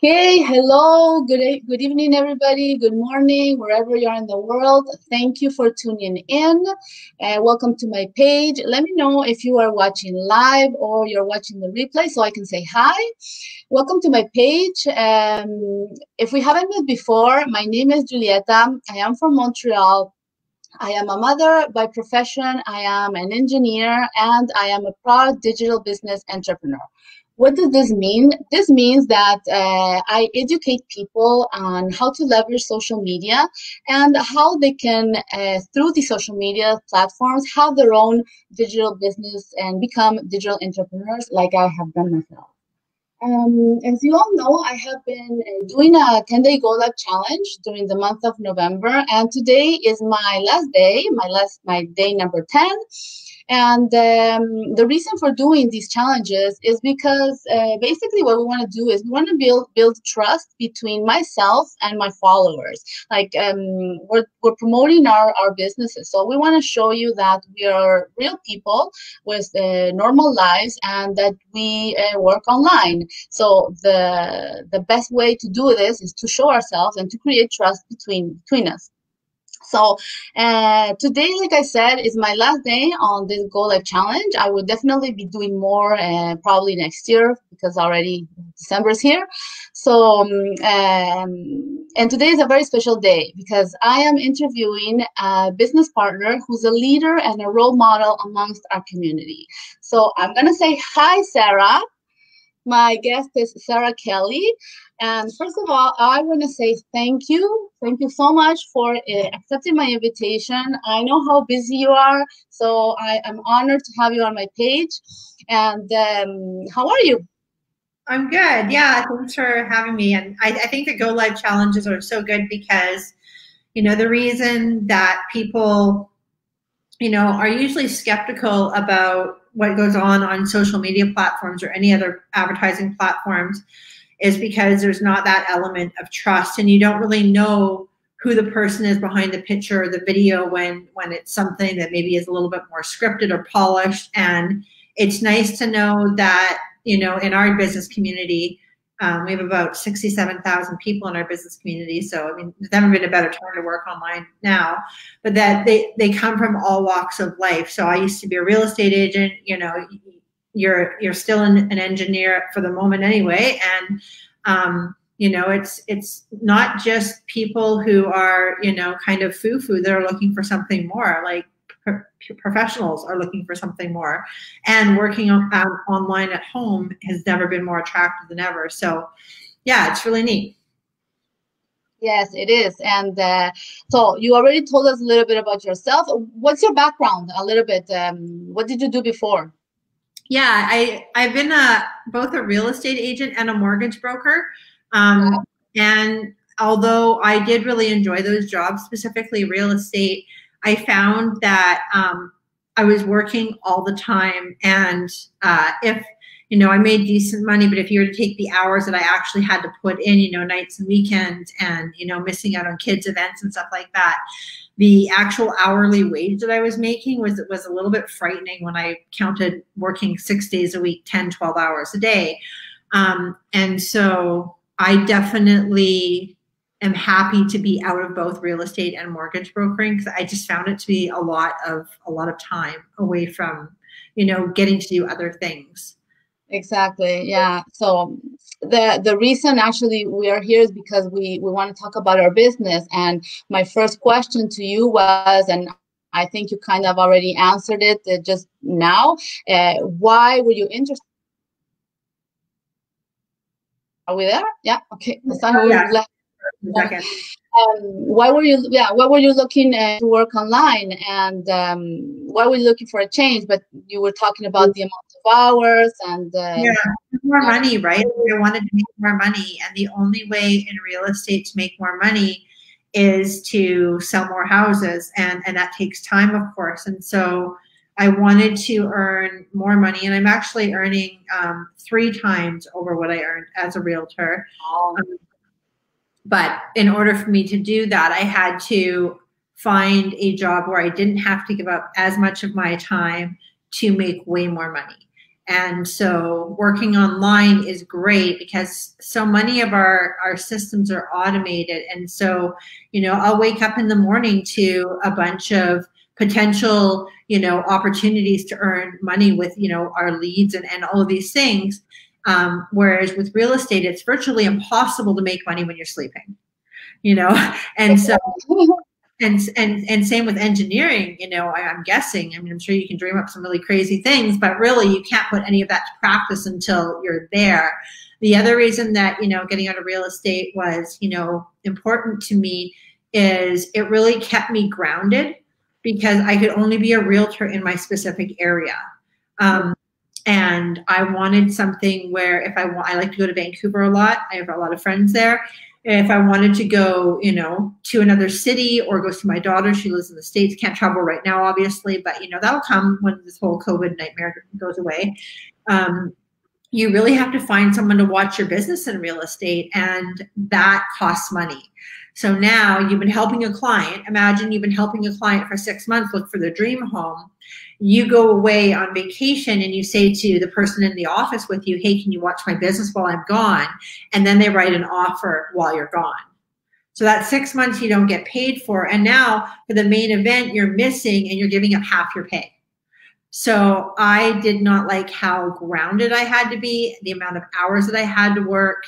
Okay, hello, good evening, everybody. Good morning, wherever you are in the world. Thank you for tuning in. Welcome to my page. Let me know if you are watching live or you're watching the replay so I can say hi. Welcome to my page. If we haven't met before, my name is Julieta. I am from Montreal. I am a mother by profession, I am an engineer, and I am a proud digital business entrepreneur. What does this mean? This means that I educate people on how to leverage social media and how they can, through the social media platforms, have their own digital business and become digital entrepreneurs like I have done myself. As you all know, I have been doing a 10-day Go Live challenge during the month of November, and today is my last day, my day number 10. And the reason for doing these challenges is because basically what we want to do is we want to build trust between myself and my followers. Like we're promoting our businesses, so we want to show you that we are real people with normal lives and that we work online. So the best way to do this is to show ourselves and to create trust between us. So today, like I said, is my last day on this Go Live challenge. I will definitely be doing more probably next year because already December is here. So and today is a very special day because I am interviewing a business partner who's a leader and a role model amongst our community. So I'm gonna say hi, Sarah. My guest is Sara Kelly. And first of all, I want to say thank you. Thank you so much for accepting my invitation. I know how busy you are, so I am honored to have you on my page. And how are you? I'm good. Yeah, thanks for having me. And I think the Go Live challenges are so good because, the reason that people, are usually skeptical about what goes on social media platforms or any other advertising platforms is because there's not that element of trust, and you don't really know who the person is behind the picture or the video when it's something that maybe is a little bit more scripted or polished. And it's nice to know that, in our business community, we have about 67,000 people in our business community. So, I mean, there's never been a better time to work online now, but that they come from all walks of life. So I used to be a real estate agent, you're still an engineer for the moment anyway. And, it's not just people who are, kind of foo-foo that are looking for something more. Like professionals are looking for something more, and working online at home has never been more attractive than ever. So yeah, it's really neat. Yes, it is. And so you already told us a little bit about yourself. What's your background? A little bit. What did you do before? Yeah, I've been both a real estate agent and a mortgage broker. And although I did really enjoy those jobs, specifically real estate, I found that I was working all the time. And if, I made decent money, but if you were to take the hours that I actually had to put in, nights and weekends and, missing out on kids' events and stuff like that, the actual hourly wage that I was making was a little bit frightening when I counted working 6 days a week, 10, 12 hours a day. And so I definitely am happy to be out of both real estate and mortgage brokering, because I just found it to be a lot of time away from, getting to do other things. Exactly. Yeah. So the reason actually we are here is because we want to talk about our business. And my first question to you was, and I think you kind of already answered it just now. Why were you interested? Are we there? Yeah. Okay. Second. Why were you? Yeah. Why were you looking to work online, and why were you looking for a change? But you were talking about the amount of hours and more money, right? I wanted to make more money, and the only way in real estate to make more money is to sell more houses, and that takes time, of course. And so I wanted to earn more money, and I'm actually earning 3 times over what I earned as a realtor. But in order for me to do that, I had to find a job where I didn't have to give up as much of my time to make way more money. And so working online is great because so many of our systems are automated. And so, I'll wake up in the morning to a bunch of potential, opportunities to earn money with, our leads and all of these things. Whereas with real estate, it's virtually impossible to make money when you're sleeping, and so and same with engineering, I'm guessing. I mean, I'm sure you can dream up some really crazy things, but really you can't put any of that to practice until you're there. The other reason that, getting out of real estate was, important to me is it really kept me grounded because I could only be a realtor in my specific area. And I wanted something where if I like to go to Vancouver a lot. I have a lot of friends there. If I wanted to go, to another city or go see my daughter, she lives in the States, can't travel right now, obviously, but, that'll come when this whole COVID nightmare goes away. You really have to find someone to watch your business in real estate, and that costs money. So now you've been helping a client. Imagine you've been helping a client for 6 months look for their dream home. You go away on vacation and you say to the person in the office with you, hey, can you watch my business while I'm gone? And then they write an offer while you're gone. So that 6 months you don't get paid for. And now for the main event, you're missing and you're giving up half your pay. So I did not like how grounded I had to be, the amount of hours that I had to work,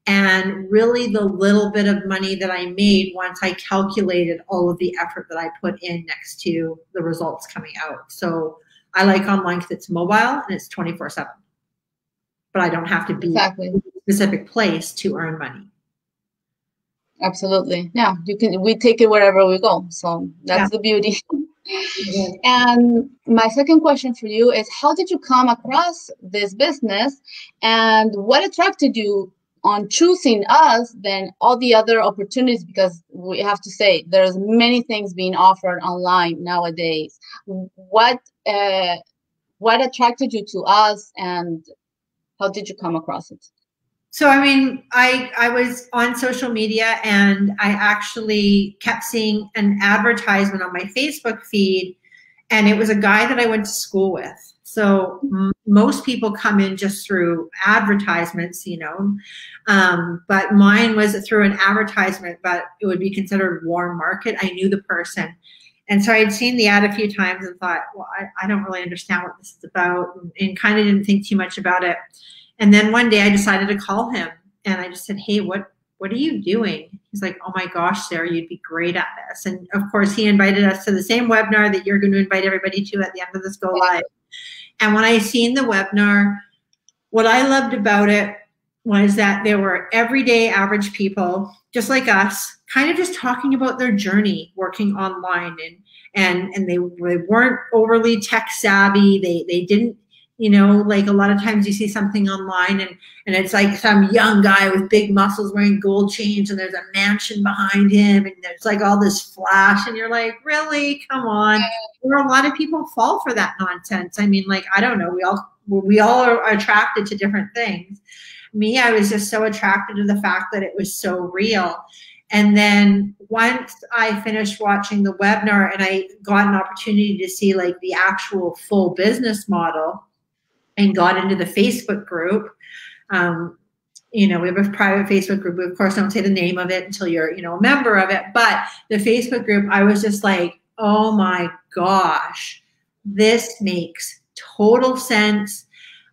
and really the little bit of money that I made once I calculated all of the effort that I put in next to the results coming out. So I like online because it's mobile and it's 24/7. But I don't have to be in a specific place to earn money. Absolutely. Yeah, we take it wherever we go. So that's the beauty. And my second question for you is, how did you come across this business and what attracted you on choosing us than all the other opportunities? Because we have to say there's many things being offered online nowadays. What attracted you to us and how did you come across it? So, I mean, I was on social media and I actually kept seeing an advertisement on my Facebook feed, and it was a guy that I went to school with. So most people come in just through advertisements, but mine was through an advertisement, but it would be considered warm market. I knew the person. And so I had seen the ad a few times and thought, well, I don't really understand what this is about, and kind of didn't think too much about it. And then one day I decided to call him and I just said, hey, what are you doing? He's like, oh my gosh, Sarah, you'd be great at this. And of course he invited us to the same webinar that you're going to invite everybody to at the end of this go live. And when I seen the webinar, what I loved about it was that there were everyday average people just like us, kind of just talking about their journey working online, and they weren't overly tech savvy. They didn't, like a lot of times you see something online and it's like some young guy with big muscles wearing gold chains and there's a mansion behind him and there's like all this flash and you're like, really? Come on. There are a lot of people fall for that nonsense. I mean, like, I don't know. We all are attracted to different things. Me, I was just so attracted to the fact that it was so real. And then once I finished watching the webinar and I got an opportunity to see like the actual full business model, and got into the Facebook group. We have a private Facebook group. We, of course, don't say the name of it until you're, a member of it. But the Facebook group, I was just like, oh my gosh, this makes total sense.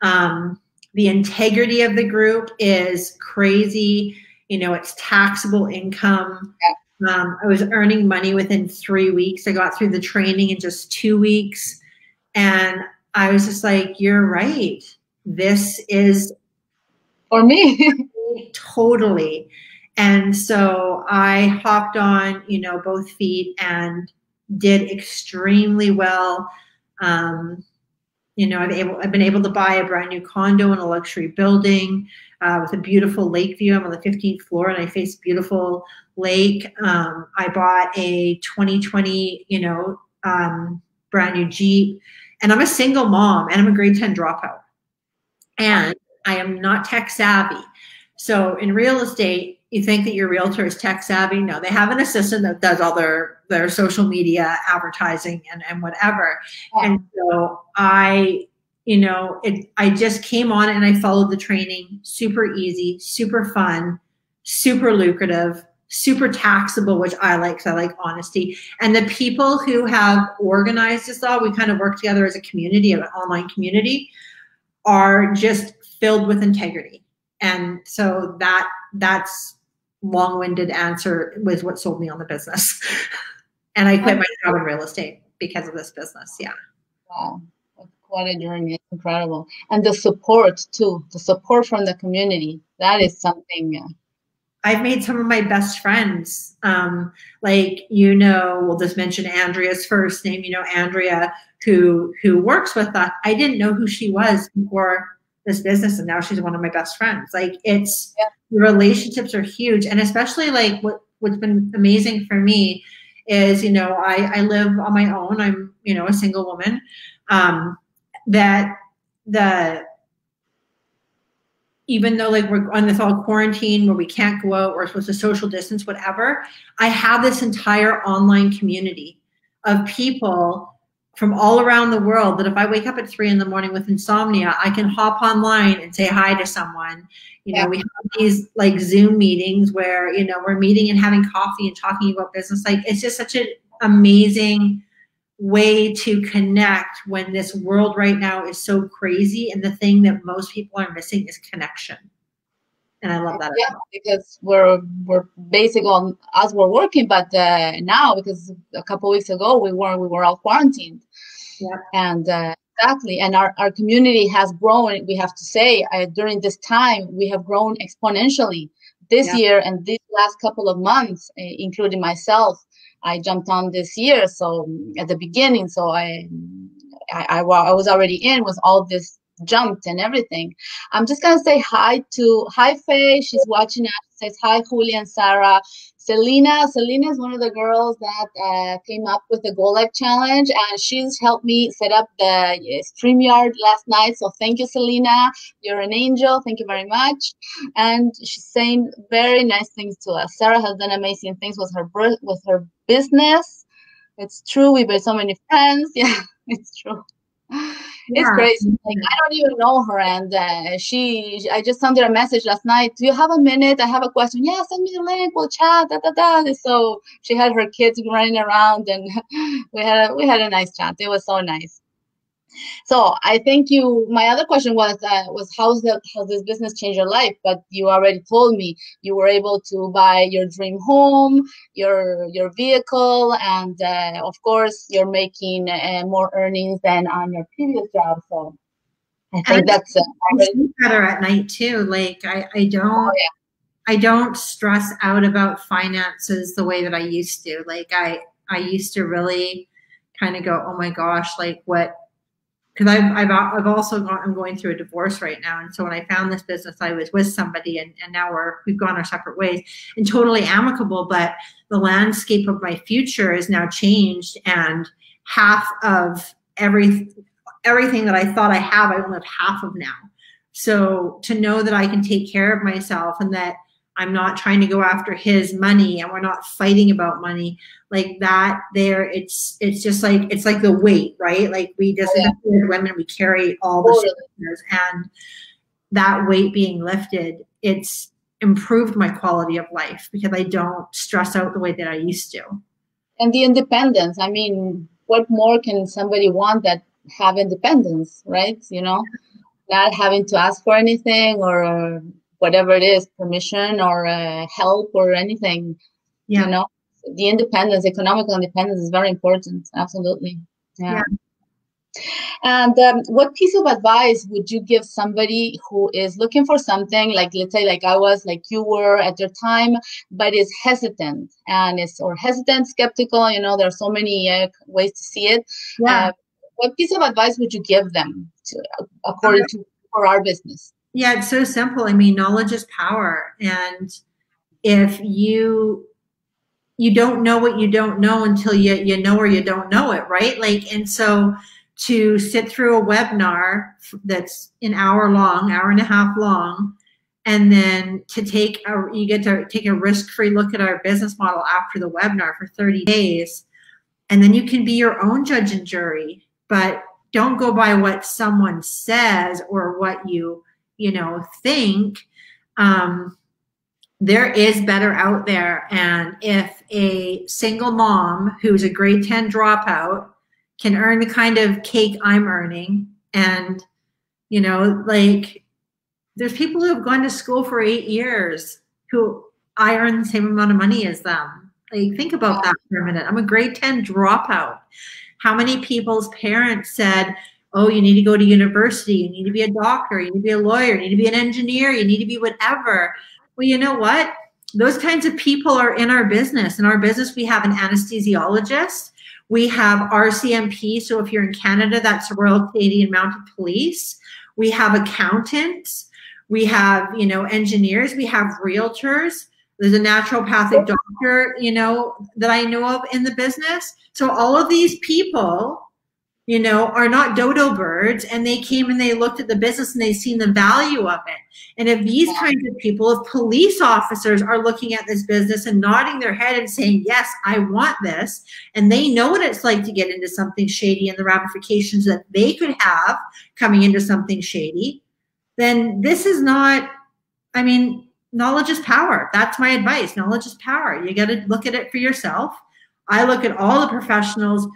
The integrity of the group is crazy. It's taxable income. I was earning money within 3 weeks. I got through the training in just 2 weeks. And I was just like, you're right. This is for me. Totally. And so I hopped on, both feet and did extremely well. I've been able to buy a brand new condo in a luxury building with a beautiful lake view. I'm on the 15th floor and I face a beautiful lake. I bought a 2020, brand new Jeep. And I'm a single mom and I'm a grade 10 dropout. And I am not tech savvy. So in real estate, you think that your realtor is tech savvy. No, they have an assistant that does all their social media advertising and whatever. And so I I just came on and I followed the training. Super easy, super fun, super lucrative, super taxable, which I like because I like honesty. And the people who have organized this all, we kind of work together as a community, an online community, are just filled with integrity. And so that's long-winded answer was what sold me on the business. And I quit my job in real estate because of this business. Yeah. Wow. What a journey. It's incredible. And the support too, the support from the community. That is something. I've made some of my best friends. We'll just mention Andrea's first name, Andrea, who works with us. I didn't know who she was before this business, and now she's one of my best friends. The relationships are huge. And especially what's been amazing for me is, I live on my own. I'm, a single woman. Even though we're on this all quarantine where we can't go out, we're supposed to social distance, whatever, I have this entire online community of people from all around the world that if I wake up at 3 a.m. with insomnia, I can hop online and say hi to someone. We have these Zoom meetings where, we're meeting and having coffee and talking about business. It's just such an amazing way to connect when this world right now is so crazy, and the thing that most people are missing is connection. And I love that. Yeah, because we're basic on us, we're working, but now, because a couple of weeks ago we were all quarantined. Yeah. And exactly, and our community has grown. We have to say, during this time we have grown exponentially this year, and these last couple of months, including myself. I jumped on this year, so at the beginning, so I was already in with all this jumped and everything. I'm just gonna say hi Faye. She's watching us. Says hi, Julia and Sara. Selena is one of the girls that came up with the Go Live Challenge, and she's helped me set up the StreamYard last night. So thank you, Selena. You're an angel. Thank you very much. And she's saying very nice things to us. Sara has done amazing things with her business. It's true. We made so many friends. Yeah, it's true. It's crazy. I don't even know her, and I just sent her a message last night. Do you have a minute? I have a question. Yeah, send me the link. We'll chat. So she had her kids running around, and we had a nice chat. It was so nice. So I thank you. My other question was how's this business changed your life? But you already told me you were able to buy your dream home, your vehicle, and of course you're making more earnings than on your previous job. So I think that's better at night too. I don't stress out about finances the way that I used to. I used to really kind of go, oh my gosh, what. Because I'm going through a divorce right now. And so when I found this business, I was with somebody, and now we've gone our separate ways, and totally amicable. But the landscape of my future is now changed, and half of everything that I thought I have, I only have half of now. So to know that I can take care of myself, and that I'm not trying to go after his money, and we're not fighting about money it's just it's like the weight, right? We just, women, we carry all the shoulders, and that weight being lifted, it's improved my quality of life because I don't stress out the way that I used to. And the independence, I mean, what more can somebody want that have independence, right? Not having to ask for anything or whatever it is, permission or help or anything. The independence, economical independence is very important. Absolutely. Yeah. And what piece of advice would you give somebody who is looking for something, let's say I was, you were at your time, but is hesitant skeptical, there are so many ways to see it. What piece of advice would you give them for our business? Yeah, it's so simple. I mean, knowledge is power. And if you don't know what you don't know until you know or you don't know it, right? And so to sit through a webinar that's an hour and a half long, and then you get to take a risk-free look at our business model after the webinar for 30 days, and then you can be your own judge and jury. But don't go by what someone says or what you think. There is better out there. And if a single mom who's a grade 10 dropout can earn the kind of cake I'm earning, and, like, there's people who have gone to school for 8 years who I earn the same amount of money as them. Like, think about that for a minute. I'm a grade 10 dropout. How many people's parents said, oh, you need to go to university, you need to be a doctor, you need to be a lawyer, you need to be an engineer, you need to be whatever. Well, you know what? Those kinds of people are in our business. In our business, we have an anesthesiologist. We have RCMP. So if you're in Canada, that's the Royal Canadian Mounted Police. We have accountants. We have, engineers. We have realtors. There's a naturopathic doctor, that I know of in the business. So all of these people, are not dodo birds, and they came and they looked at the business and they've seen the value of it. And if these kinds of people, if police officers are looking at this business and nodding their head and saying, yes, I want this, and they know what it's like to get into something shady and the ramifications that they could have coming into something shady, then this is not, knowledge is power. That's my advice. Knowledge is power. You got to look at it for yourself. I look at all the professionals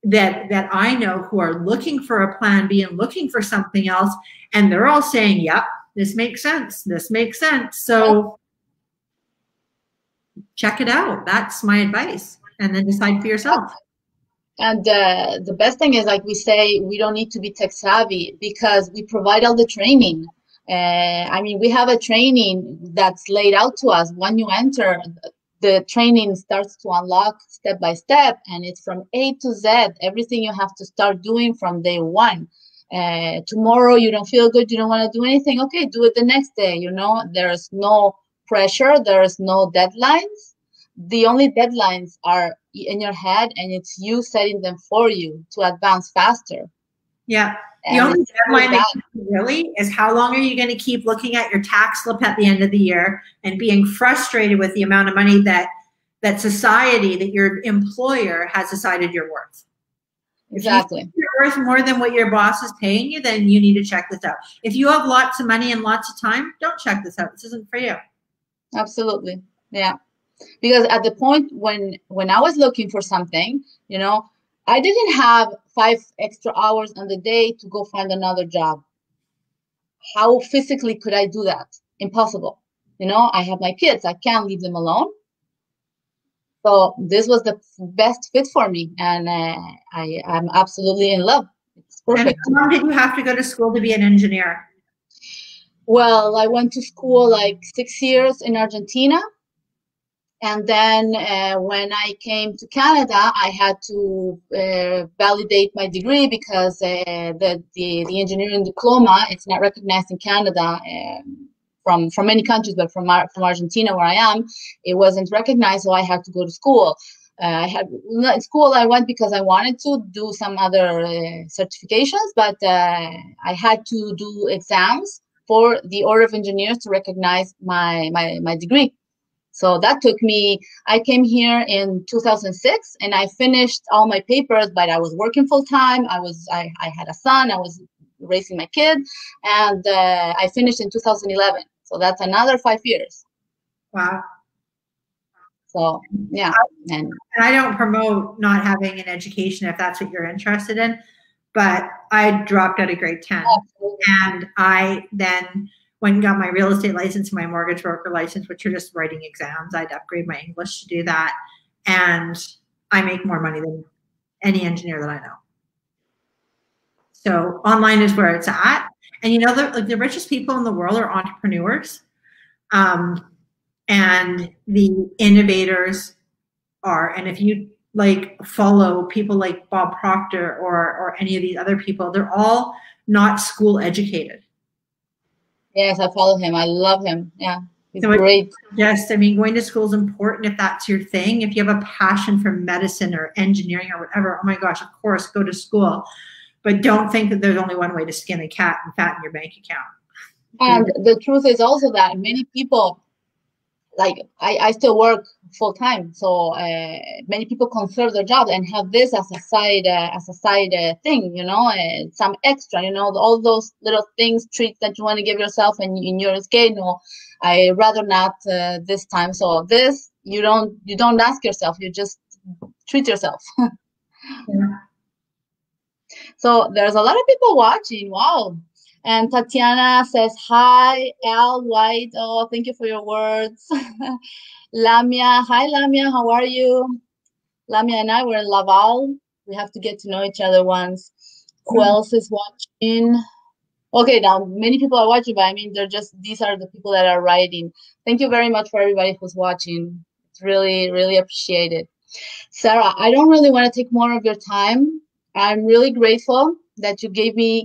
that I know who are looking for a plan B and looking for something else, and they're all saying, yep, this makes sense. This makes sense. So check it out. That's my advice. And then decide for yourself. And the best thing is, like we say, we don't need to be tech savvy because we provide all the training. We have a training that's laid out to us. When you enter, the training starts to unlock step by step, and it's from A to Z, everything you have to start doing from day one. Tomorrow you don't feel good, you don't want to do anything, okay, do it the next day. There's no pressure, there's no deadlines. The only deadlines are in your head, and it's you setting them for you to advance faster. Yeah. The only deadline really is how long are you going to keep looking at your tax slip at the end of the year and being frustrated with the amount of money that society, that your employer has decided you're worth. Exactly. If you're worth more than what your boss is paying you, then you need to check this out. If you have lots of money and lots of time, don't check this out. This isn't for you. Absolutely. Yeah. Because at the point when I was looking for something, I didn't have 5 extra hours on the day to go find another job. How physically could I do that? Impossible. I have my kids. I can't leave them alone. So this was the best fit for me, and I'm absolutely in love. It's perfect. And how long did you have to go to school to be an engineer? Well, I went to school like 6 years in Argentina. And then when I came to Canada, I had to validate my degree because the engineering diploma, it's not recognized in Canada from many countries, but from Argentina, where I am, it wasn't recognized, so I had to go to school. I went because I wanted to do some other certifications, but I had to do exams for the Order of Engineers to recognize my degree. So that took me, I came here in 2006 and I finished all my papers, but I was working full time. I had a son, I was raising my kid, and I finished in 2011. So that's another 5 years. Wow. So, yeah. And I don't promote not having an education if that's what you're interested in, but I dropped out of grade 10. Absolutely. And I then went and got my real estate license and my mortgage broker license, which are just writing exams. I'd upgrade my English to do that. And I make more money than any engineer that I know. So online is where it's at. And the richest people in the world are entrepreneurs. And the innovators are, and if you follow people like Bob Proctor or any of these other people, they're all not school educated. Yes, I follow him. I love him. Yeah, he's great. Yes, going to school is important if that's your thing. If you have a passion for medicine or engineering or whatever, oh my gosh, of course, go to school. But don't think that there's only one way to skin a cat and fatten your bank account. And the truth is also that many people like I still work full time, so many people conserve their job and have this as a side thing, some extra, all those little things, treats that you want to give yourself, and in your case, no, I rather not this time. So this you don't ask yourself, you just treat yourself. Yeah. So there's a lot of people watching. Wow. And Tatiana says, hi, Al White. Oh, thank you for your words. Lamia, hi, Lamia. How are you? Lamia and I were in Laval. We have to get to know each other once. Who else is watching? Okay, now many people are watching, but I mean, these are the people that are writing. Thank you very much for everybody who's watching. It's really, really appreciated. Sara, I don't really want to take more of your time. I'm really grateful that you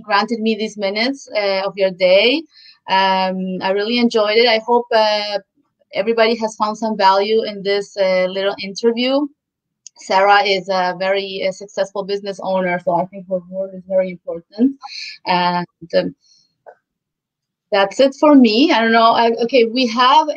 granted me these minutes of your day. I really enjoyed it. I hope everybody has found some value in this little interview. Sara is a very successful business owner, so I think her word is very important. And that's it for me. I don't know. Okay, we have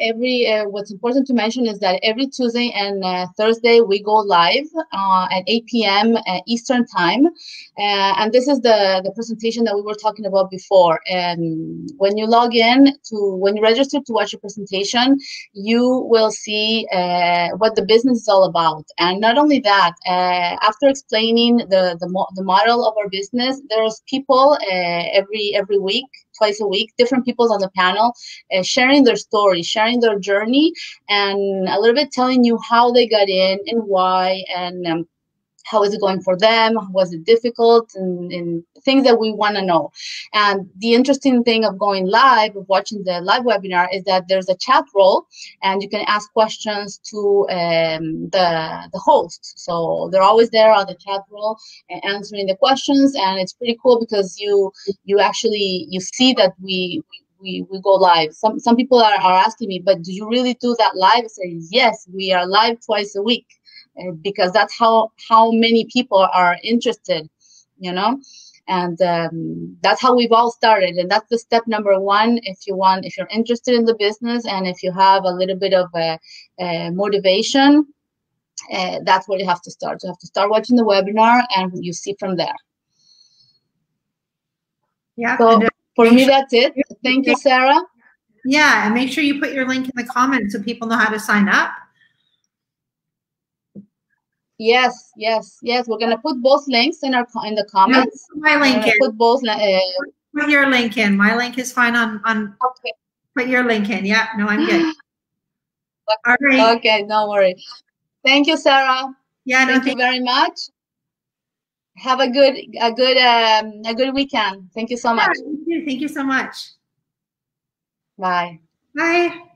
what's important to mention is that every Tuesday and Thursday we go live at 8 p.m. Eastern time. And this is the presentation that we were talking about before. When you when you register to watch your presentation, you will see what the business is all about. And not only that, after explaining the model of our business, there's people every week, twice a week, different people on the panel, sharing their story, sharing their journey, and a little bit telling you how they got in and why, and how is it going for them? Was it difficult? And things that we want to know. And the interesting thing of going live, of watching the live webinar, is that there's a chat role, and you can ask questions to the host. So they're always there on the chat role answering the questions, and it's pretty cool because you actually see that we go live. Some people are asking me, but do you really do that live? I say yes, we are live twice a week. Because that's how many people are interested, and that's how we've all started. And that's the step number one. If you're interested in the business, and if you have a little bit of motivation, that's where you have to start. You have to start watching the webinar, and you see from there. Yeah. So for me, that's it. Thank you, Sara. Yeah, and make sure you put your link in the comments so people know how to sign up. Yes. We're gonna put both links in the comments. My link in. Put both. Put your link in. My link is fine on. Okay. Put your link in. Yeah. No, I'm good. All right. Okay. No worry. Thank you, Sara. Yeah. Thank you very much. Have a good weekend. Thank you so much. Thank you so much. Bye. Bye.